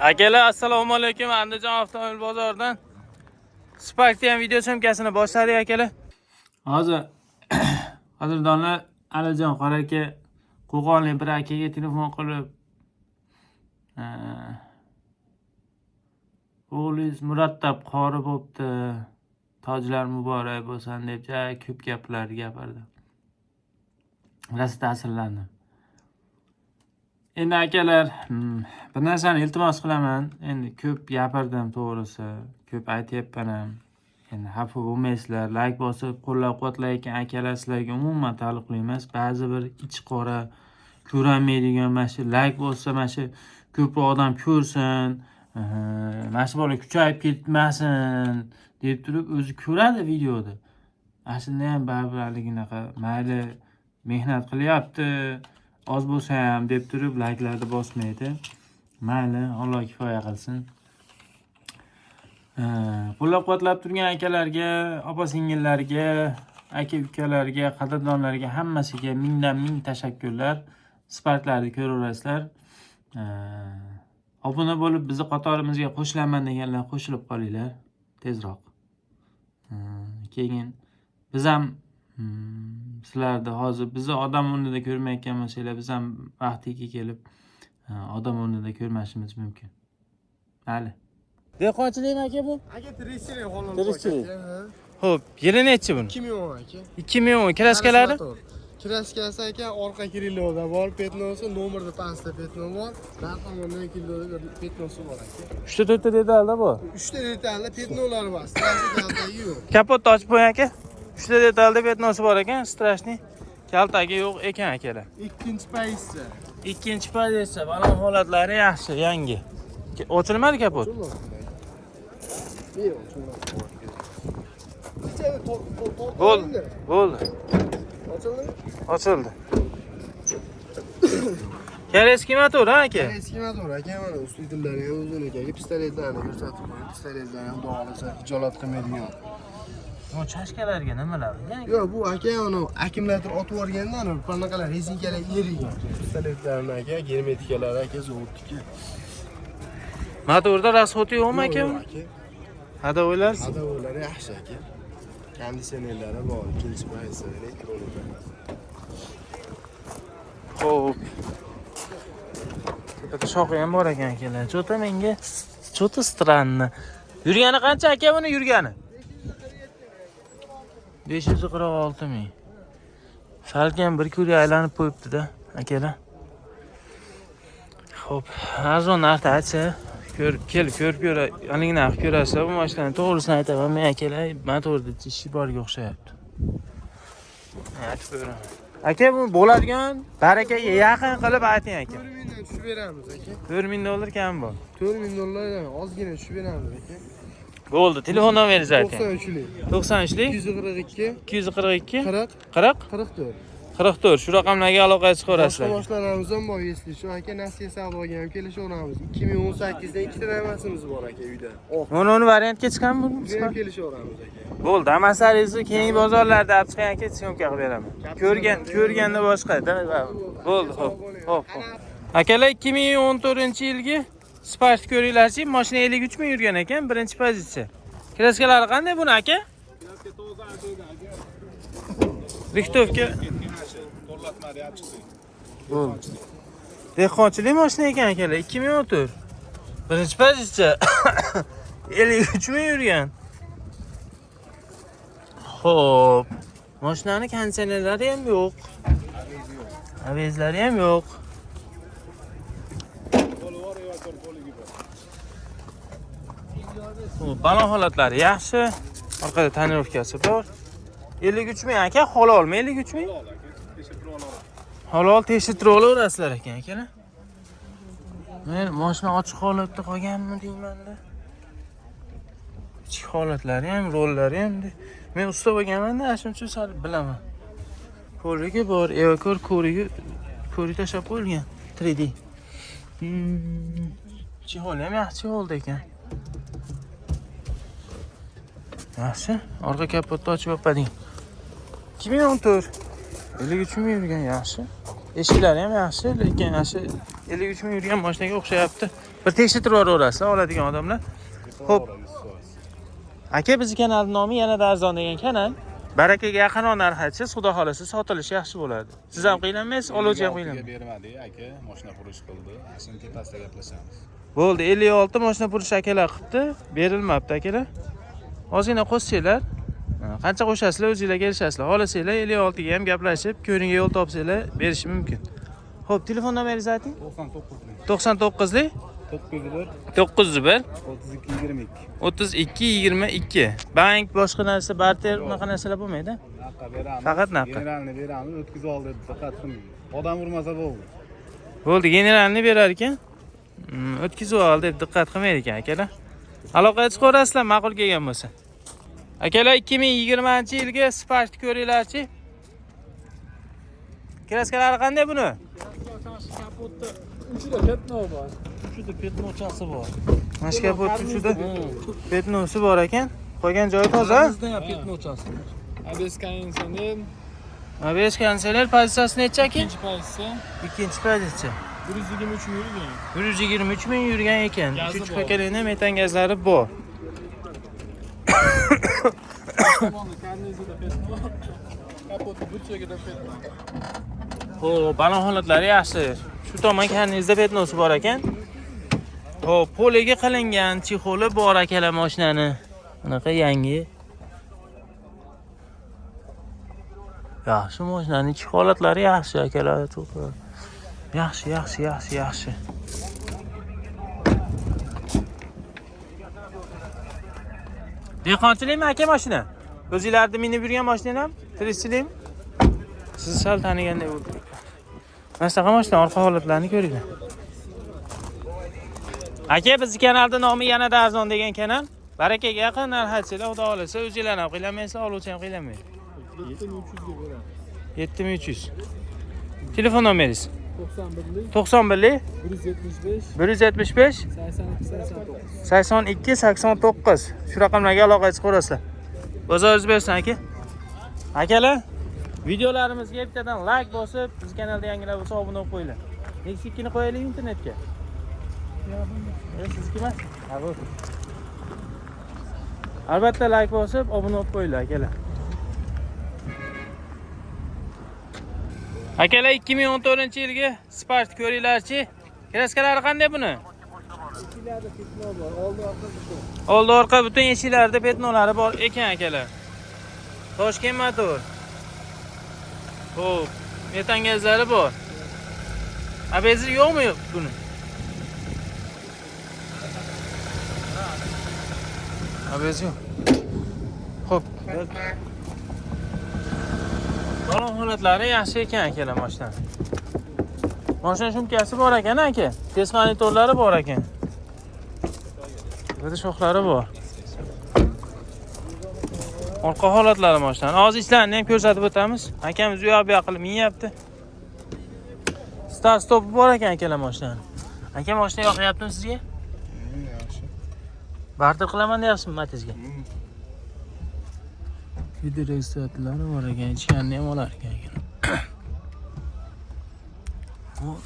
Akalar, assalomu alaykum. Andijon avtomobil bozoridan Spark degan video chomkasini boshladik akalar. Hozir qadrdonlar Alijon qora aka Qo'qonlik bir akaga telefon qilib o'g'lingiz murattab qori bo'pti. Tojlar muborak bo'lsin deb ko'p gaplar gapirdi. Rosa ta'sirlandim. Endi akalar, bir narsani iltimos qilaman. Endi ko'p gapirdim to'g'risi. Ko'p aytyapman ham. Endi xafa bo'lmaysizlar. Like bosib, qo'llab-quvvatlayotgan akalar sizlarga umuman taalluqli emas. Ba'zi bir ichi qora ko'rolmaydigan mana shu like bo'lsa, mana shu ko'proq odam ko'rsin, mana shu bola kuchayib ketmasin deb turib o'zi ko'radi videoda. Mana shunda ham baribir haliginaqa mayli mehnat qilyapti. Oz bo'lsa ham deb turib like'larni bosmaydi. Mayli, Alloh kifoya qilsin. Qo'llab-quvvatlab turgan akalarga, opa-singillarga, aka-ukalarga, qadrdonlarga hammasiga mingdan ming tashakkurlar. Sparklarni ko'raverasizlar. Obuna bo'lib bizni qatorimizga qo'shilaman deganlar qo'shilib qolinglar tezroq. Keyin biz ham sizlarni hozir bizni odam o'rnida ko'rmayotgan bo'lsanglar, biz ham vaqtiga kelib odam o'rnida ko'rmashimiz mumkin. Mayli. Dehqonchilikmi aka bu? Aka tirikchilik xolos. Tirikchilik. Xo'p, yili nechi buni? 2010 aka. 2010 kraskalari? Kraskasi aka orqa krilloda bor, petnosi, nomerda pastda petno bor, raqamli krilloda petnosi bor aka. 3 ta detalda bor. 3 ta detalda petnolari bor. Strashniy yo'q. Kapotni ochib qo'ying aka. 3 ta detalda petnosi bor ekan, strashniy kaltagi yo'q ekan akalar. Ikkinchi pozitsiya. Ikkinchi pozitsiya, balon holatlari yaxshi, yangi. Ochilmadi kapot? Bo'ldi. Bo'ldi. Ochildimi? Ochildi. Kereski motor ha aka? Kereski motor aka, mana ustidillari ham uzun ekan. Pistoletlarni ko'rsatib qo'ying. Pistoletlar ham dog'lasa, hijolat qilmaydigan. Bu chashkalarga nimalar? Yo'q, bu aka uni akkumulyator otib yuborgandan bunaqalar rezinkalar erigan. Pistoletlarni aka, germetikalar aka, zo'rtiki. Motorda rasxoti yo'qmi aka? Hadovoylarsiz? Hadovoylari yaxshi aka. Konditsionerlari bor, ikkinchi pozitsiya elektronik. Xo'p. Bitta shoqi ham bor ekan akalar. Cho'ta menga cho'ta stranni. Yurgani qancha aka buni yurgani? 546 ming. Salkam bir ko'rga aylanib qo'yibdi-da akalar. Xo'p, arzon narxda aytsa, kelib ko'rib ko'ra, anigina ko'rasiz. Bu mashinani to'g'risini aytaman, men akalar motorda ishi borga o'xshayapti. Aytib beraman. Aka, bu bo'ladigan barakaga yaqin qilib ayting aka. 4 mingdan tushib beramiz aka. 4 ming dollar kam bor. 4 ming dollardan ozgina tushib beramiz aka. Bo'ldi, telefon nomeringizni ayting. 93lik. 93lik 242 242 40 40 44. 44 shu raqamlarga aloqa chiqarasizlar. Boshlarimiz ham bor, esli. Shu aka Nasiya savdoga ham kelishaveramiz. 2018 da ikkita namasimiz bor aka uyda. Uni variantga chiqanmi bu? Ham kelishaveramiz aka. Bo'ldi, amasaringizni keyingi bozorlarda olib chiqqan aka, syomka qilib beraman. Ko'rganda boshqa. Bo'ldi, xo'p. Akalar 2014-yilgi Spark ko'ringlarchi, mashina 53 ming yurgan ekan, birinchi pozitsiya. Kraskalari qanday buni aka? Kraska toza aka. Rixtovka. Bo'ldi. Dehqonchilik mashina ekan akalar, 2014. Birinchi pozitsiya. 53 ming yurgan. Xo'p. Mashinaning konditsionerlari ham yo'q. Avezlari ham yo'q. Balon holatlari yaxshi. Orqada tonirovkasi bor. 53 ming aka, halolmi 53 ming? Halol tekshirtirib olaverasizlar ekan akalar. Men mashina ochiq holatda qolganmi deyman-da. Ichki holatlari ham, rollari ham. Men usta bo'lganman-da, shuning uchun sal bilaman. Ko'rigi bor, evakor ko'rigi tashab qo'yilgan 3D. Chihol ham yaxshi holda ekan. Yaxshi, orqa kapotni ochib yopading. 2014 53 ming yurgan yaxshi. Eshiklari ham yaxshi, lekin yaxshi 53 ming yurgan mashinaga o'xshayapti. Bir tekshirtirib yuboraverasizlar oladigan odamlar. Xo'p. Aka, bizni kanalning nomi yanada arzon degan kanal. Barakaga yaqinroq narx aytsangiz, xudo xolasa sotilishi yaxshi bo'ladi. Siz ham qiynalmaysiz, oluvchi ham qiynalmaydi. Bermadik aka, mashina qurish qildi. Shuni tepasida gaplashamiz. Bo'ldi, 56 mashina purish akalar qilibdi, berilmabdi akalar. Ozgina qo'shsanglar, qancha qo'shasizlar o'zingizlar kelishasizlar. Xohlasanglar 56 ga ham gaplashib, ko'ringa yo'l topsanglar berish mumkin. Xo'p, telefon nomeringizni ayting. 99 lik 901 32 22. Bank boshqa narsa, barter unaqa narsalar bo'lmaydi. Faqat naqa. Generalni beramiz, o'tkazib ol deb diqqat qilmang. Odam urmasa bo'ldi. Bo'ldi, generalni berar ekan. O'tkazib ol deb diqqat qilmaydi ekan akalar. Aloqaga chiqaverasizlar, ma'qul kelgan bo'lsa. Akalar 2020-yilga Spark ko'ringlarchi. Kraskalari qanday buni? Uchida petno bor. Uchida petnochasi bor. Mana kapot uchida petnosi bor ekan. Qolgan joyi toza. Bizda ham petnochasi bor. ABS konditsioner, ABS konditsioner pozitsiyasi necha ekan? ikkinchi pozitsiya. Ikkinchi pozitsiya. 123 ming yurgan. 123 ming yurgan ekan. Gazi 3 bor. pakalini metan gazlari bor. Tomonda karnizida petno. Kapoti burchagida petno. Xo'p, ana holatlari yaxshi. Shu tomon karnizda petnosi bor ekan. Xo'p, poliga qilingan chexoli bor akalar mashinani. Bunaqa yangi. Yaxshi mashinaning ichki holatlari yaxshi akalar. Yaxshi. Dehqonchilikmi aka mashina? O'zingizlarni minib yurgan mashina ham? Tirikchilikmi? Siz sal taniganday bo'ldi. Mana shunaqa mashina orqa holatlarini ko'ringlar. Aka, bizning kanalning nomi yanada arzon degan kanal. Barakaga yaqin narx aytsanglar, xudo xolasa o'zingizlar ham qiynalmaysizlar, oluvchi ham qiynalmaydi. 7300 ga beradi. 7300. Telefon nomeringiz? 91lik 91 175 175 82 89. 82 89. Shu raqamlarga aloqaga chiqaverasizlar. Bozoringiz bersin aka. Akalar, videolarimizga bittadan like bosib, biz kanalda yangilar bo'lsa obuna bo'lib qo'yinglar. Nexikini qo'yaylik internetga. Sizniki emas? Ha, bu. Albatta like bosib, obuna bo'lib qo'yinglar akalar. Akalar 2014-yilga Spark ko'ringlarchi. Kraskalari qanday buni? Ikkilarda petno bor, oldi orqa butun. Oldi orqa butun eshiklarida petnolari bor ekan akalar. Toshkent motor. Xo'p, metan gazlari bor. ABS yo'qmi buni? ABS yo'q. Xo'p. Balon holatlari yaxshi ekan akalar mashina. Mashina shumkasi bor ekan aka. Test monitorlari bor ekan. Burada shoxlari bor. Orqa holatlari mashina. Hozir ishlarini ham ko'rsatib o'tamiz. Akamiz u yoq bu yoq qilib minyapti. Start stop bor ekan akalar mashinani. Aka, mashina yoqyaptimi sizga? Yaxshi. Barter qilaman deyapsizmi Matizga? Video registratorlari bor ekan, ichganini ham olar ekan.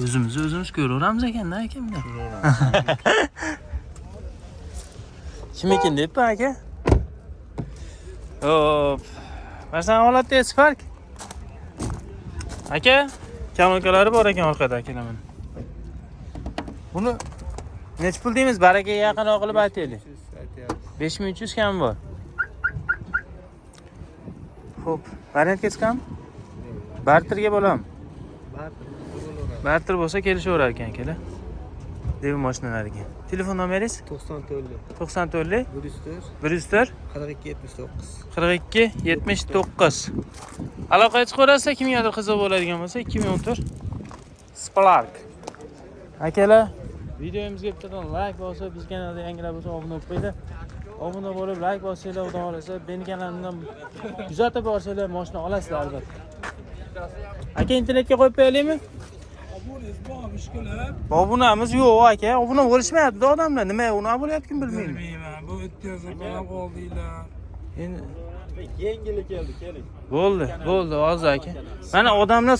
O'zimiz ko'raveramiz ekanda aka buni. Kim ekan debmi aka? Hop. Masalan, holatda Spark. Aka, kamolkalari bor ekan orqada akalar mana. Buni necha pul deymiz? Barakaga yaqinroq qilib aytaylik. 5300 kam bor. Xo'p, variantga chiqami? Barterga bo'ladimi? Barter bo'lsa kelishaverar ekan akalar. Dev mashinalariga. Telefon nomeringiz? 94 104 42 79. Aloqaga chiqaverasizlar, kimgadir qiziq bo'ladigan bo'lsa 2014 Spark. Akalar, videomizga bittadan like bosib, biz kanalda yangilar bo'lsa obuna bo'lib qo'yinglar. Obuna bo'lib, like bossanglar, xudo xolasa, meni kanalimdan kuzatib borsanglar, mashina olasizlar albatta. Aka, internetga qo'yib qo'yaylikmi? Obunamiz yo'q aka, obuna bo'lishmayapti odamlar. Nima uni bo'lyapti kim bilmayman. Bu o'tkazib qoldilar. Endi Yengili keldi, keling. bo'ldi, hozir aka. Mana odamlar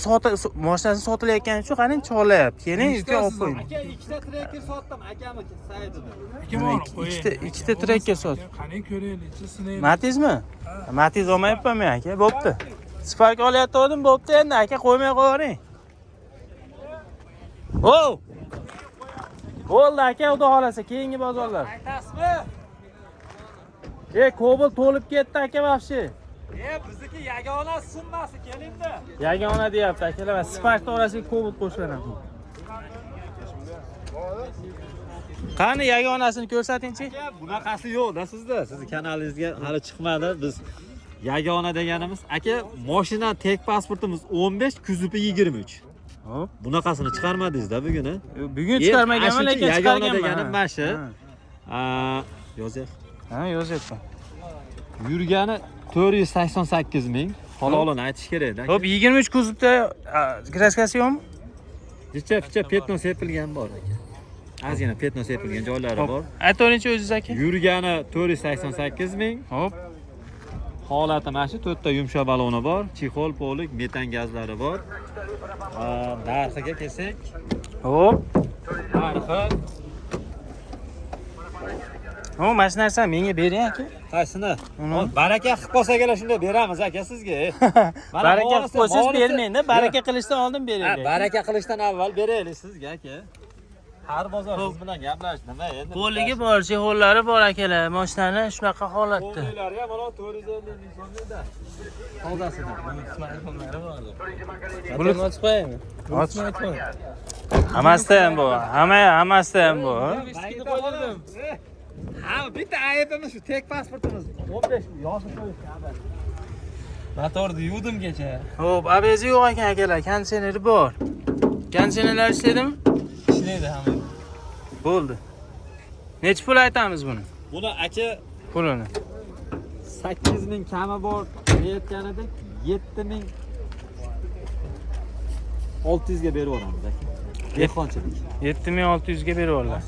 mashinasini sotilayotgani uchun qani cholyapti. Keling, uka olib qo'ying. Aka, ikkita trekker sotdim akam saytida. Ikkita trekker sot. Qani ko'raylik-chi, sinaylik. Matizmi? Matiz olmayapman men aka. Bo'pti. Spark olayotgandim, bo'pti endi aka qo'ymay qo'ying. Oh! Bo'ldi aka, xudo xolasa keyingi bozorlar. Aytasizmi? Kobalt to'lib ketdi aka vobshe. Bizniki yagona summasi kelingda. Yagona deyapti akalar. Spark orasiga kobalt qo'shilaman. Qani yagonasini ko'rsatingchi? Bunaqasi yo'q-da sizda. Sizni kanalingizga hali chiqmadi. Biz yagona deganimiz, aka, mashina tek pasportimiz 15, kuzupi 23. Hop. Bunaqasini chiqarmadingiz-da bugun, ha? Bugun chiqarmaganman, lekin yagona chiqarganman. deganim mana shu. Yozyapti. Ha, yozyapman. Yurgani 488 ming. Halolini aytish kerak-da. Hop, 23 kuzovda kraskasi yo'qmi? Jicha petno sepilgan bor aka. Ozgina petno sepilgan joylari bor. Aytavering o'zingiz aka. Yurgani 488 ming. Hop. Holati mana shu 4 ta yumshoq baloni bor, chexol, polik, metan gazlari bor. Narxiga kelsak, Hop. narxi Mana shu narsani menga bering aka. qaysini? Baraka qilib qolsanglar shunda beramiz aka sizga. Baraka qilib qo'ysangiz bermayman-da, baraka qilishdan oldin beraylik. Baraka qilishdan avval beraylik sizga aka. Har bozor siz bilan gaplash nima endi? Poligi bor, chehollari bor akalar. Mashinani shunaqa holatda. Poliglar ham mana 450 ming so'mda. Tozasida. Bulut ochib qo'yaymi? Hammasi ham bu. Hammasi ham bu. Ha, bitta aybimiz shu tek pasportimiz 15 yoshi qo'yishgan. Motorni yuvdimgacha. Hop, abezi yo'q ekan akalar, konditsioneri bor. Konditsionerlar ishlaydimi? Ishlaydi hamma. Bo'ldi. Necha pul aytamiz buni? Buni aka Pulini. 8 ming kami bor deyotganida 7 ming 600 ga berib yuboramiz aka. Dehqonchilik. 7600 ga berib yuborlar.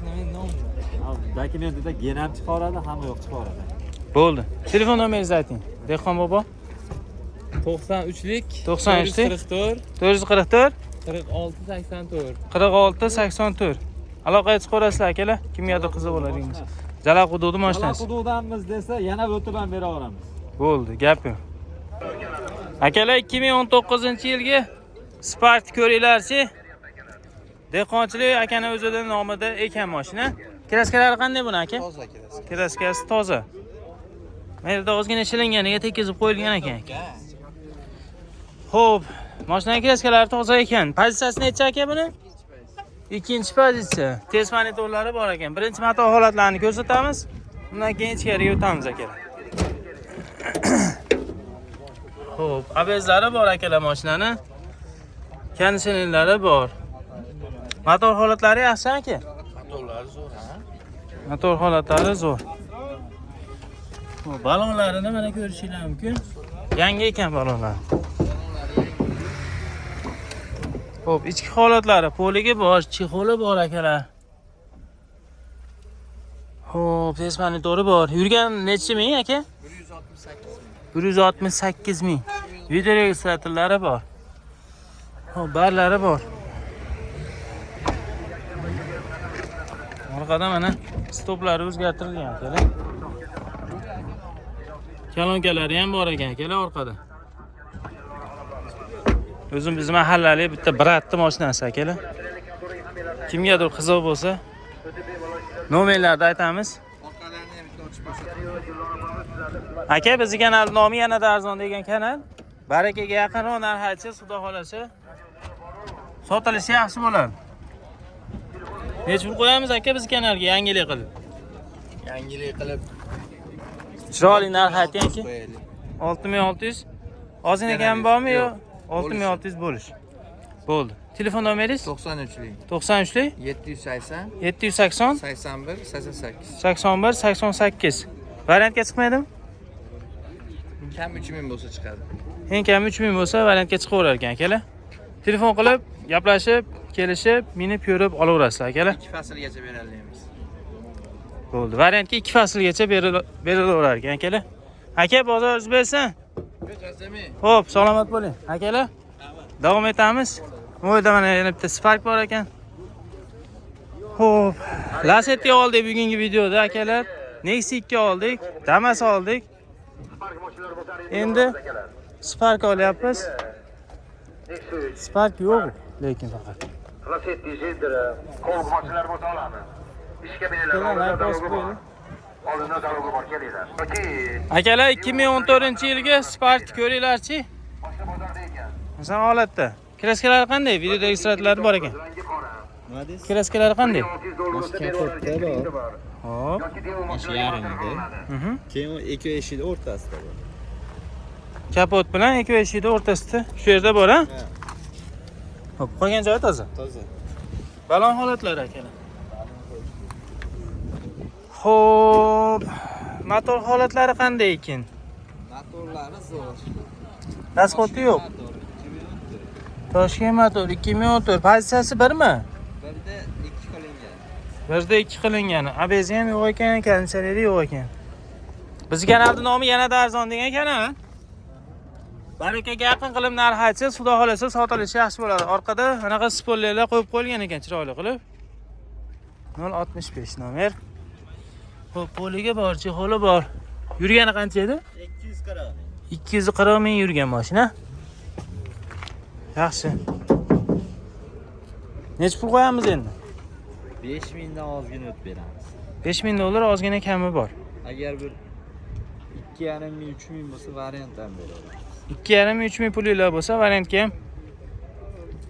Dokumentida gen ham chiqaradi, hamma yo'q chiqaradi. Bo'ldi. Telefon nomeringizni ayting. Dehqon bobo 93lik 93lik 444 444 46 84. 46 84. Aloqaga chiqarasizlar akalar. Kimgadir qiziq bo'ladingiz. Jala hududi Mana mashinasi. hududamiz desa yana o'tib ham bera olamiz. Bo'ldi, gap yo'q. Akalar 2019-yilgi Spark ko'ringlarchi. Dehqonchilik akani o'zining nomida ekan mashina. Kraskalari qanday buni aka? Toza kirasiz. Kraskasi toza. Mana yerda ozgina shilinganiga tekizib qo'yilgan ekan. Xo'p, mashinaning kraskalari toza ekan. Pozitsiyasi necha aka buni? Ikkinchi pozitsiya. Test monitorlari bor ekan. Birinchi motor holatlarini ko'rsatamiz. Undan keyin ichkariga o'tamiz akalar. Xo'p, abezlari bor akalar mashinani. Konditsionerlari bor. Motor holatlari yaxshi aka? Motorlari zo'r, ha? Motor holatlari zo'r. Balonlarini mana ko'rishingiz mumkin. Yangi ekan balonlar. Xo'p, ichki holatlari, poligi bor, chexoli bor akalar. Xo'p, test monitori bor. Yurgan necha ming aka? 168 ming. Video registratorlari bor. Xo'p, barlari bor. Orqada mana stoplari o'zgartirilgan akalar. Kalonkalari ham bor ekan akalar orqada. O'zim biz mahallalik bitta bratni mashinasi akalar. Kimgadir qiziq bo'lsa, nomerlarni aytamiz. Orqalarini ham bitta ochib ko'rsataman. Aka, bizning kanal nomi yanada arzon degan kanal. Barakaga yaqinroq narx aytsangiz, xudo xolasa sotilishi yaxshi bo'ladi. Necha pul qo'yamiz aka biz kanalga yangilik qilib? Yangilik qilib Chiroyli narx ayting-ki. qo'yaylik. 6600. Ozgina kam bormi yo? 6600 bo'lish. Bo'ldi. Telefon nomeringiz? 93lik 93lik 780 780 81 88. 81 88. Variantga chiqmaydimi? Kam 3000 bo'lsa chiqadi. Eng kam 3000 bo'lsa variantga chiqaverar ekan akalar. Telefon qilib, gaplashib, kelishib, minib ko'rib olaverasizlar akalar. 2 faslgacha beramiz. Bo'ldi. Variantga 2 faslgacha berilaverar ekan akalar. Aka, bozoringiz bersin. Xo'p, salomat bo'ling. Akalar, davom etamiz. Mo'yda mana yana bitta Spark bor ekan. Xo'p, Lacetti oldik bugungi videoda akalar. Nexus 2 oldik, Damas oldik. Endi Spark olyapmiz. Spark yo'q, lekin faqat. Lacetti Zedra, qo'lboshchilar bo'lsa olamiz. Ishga beriladi. Oldinda zalogi bor kelinglar. Akalar 2014-yilgi Spark ko'ringlarchi. Boshqa bozorda ekan. Masalan holatda. Kraskalar qanday? Videodagi suratlari bor ekan. Nima deysiz? Kraskalar qanday? Hop. Mana yarimida. Keyin u ikki eshik o'rtasida bor. Kapot bilan ikki eshikni o'rtasida shu yerda bor, ha? Hop, qolgan joyi toza. Toza. Balon holatlari akalar. Xo'p, motor holatlari qanday ekan? Motorlari zo'r. Rasxoti yo'q. Toshkent motor 2014. Pozitsiyasi birmi? Birda 2 qilingan. Birda 2 qilingan. ABS ham yo'q ekan, konditsioneri yo'q ekan. Biz kanalning nomi yanada arzon degan ekan, ha? Barakaga yaqin qilib narx aytsangiz, xudo xolasa sotilishi yaxshi bo'ladi. Orqada anaqa spoilerlar qo'yib qo'yilgan ekan chiroyli qilib. 065 nomer. Xo'p, poliga bor, chexoli bor. Yurgani qancha edi? 240. 240 ming yurgan mashina. Yaxshi. Nech pul qo'yamiz endi? 5000 dan ozgina o'tib beramiz. 5000 dollar ozgina kami bor. Agar bir 2,5 3 ming bo'lsa variant ham beradi. 2,5 3 ming pulinglar bo'lsa, variantga ham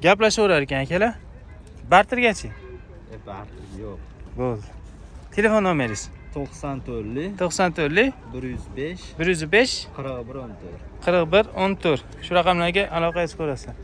gaplashaverar ekan akalar. Bartergachi. Barter yo'q. Bo'ldi. Telefon nomeringiz? 94 94 105 105 41 14. 41 14. Shu raqamlarga aloqangizni ko'rasizlar.